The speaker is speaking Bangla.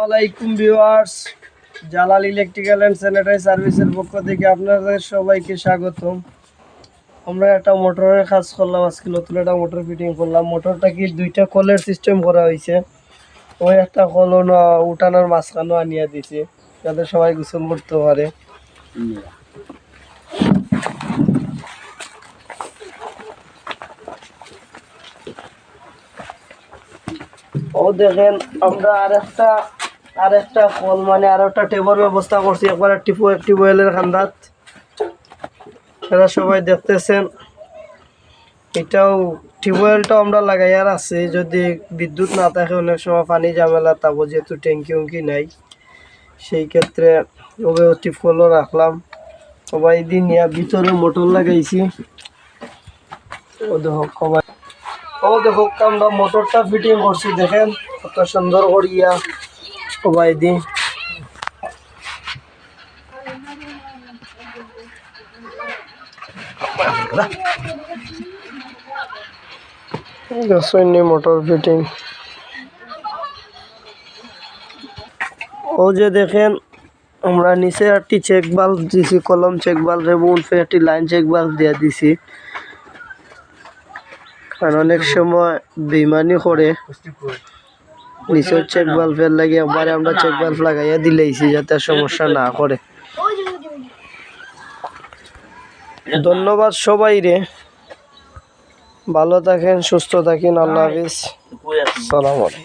আসসালামাইকুম viewers, Jalal electrical and sanitary সার্ভিসের পক্ষ থেকে আপনাদের সবাইকে স্বাগতম। আমরা একটা মোটরের কাজ করলাম, আজকে নতুন একটা মোটর ফিটিং করলাম। মোটরটা কি দুইটা কলের সিস্টেম করা হয়েছে। ওই একটা কল উঠানোর মাঝখানেও আনিয়ে দিছি যাতে সবাই গোসল করতে পারে। ও দেখেন, আমরা আরেকটা কল মানে আর একটা টেবল ব্যবস্থা করছি, একবার টিউবওয়েলের খান্দাত। এরা সবাই দেখতেছেন, এটাও টিউবওয়েলটাও আমরা লাগাইয়ার আছে। যদি বিদ্যুৎ না থাকে অনেক সময় পানি ঝামেলা থাকবো, যেহেতু ট্যাঙ্কি উঙ্কি নাই, সেই ক্ষেত্রে ওকে টিউবওয়েলও রাখলাম। সবাই দিন নিয়ে ভিতরে মোটর লাগাইছি। ও দেখো সবাই, ও দেখো আমরা মোটরটা ফিটিং করছি, দেখেন কত সুন্দর করিয়া সবাই দিন। মোটর ফিটিং ও যে দেখেন, আমরা নিচে একটি চেক বাল্ব দিছি, কলম চেক বাল্ব এবং একটি লাইন চেক বাল্ব দিয়ে দিছি। কারণ অনেক সময় বেইমানি করে নিচের চেক বাল্বের লাগে একবারে আমরা চেক বাল্ব লাগাইয়া দিলেইছি যাতে সমস্যা না করে। ধন্যবাদ সবাই রে, ভালো থাকেন, সুস্থ থাকেন, আল্লাহ হাফিজ, সালাম আলাইকুম।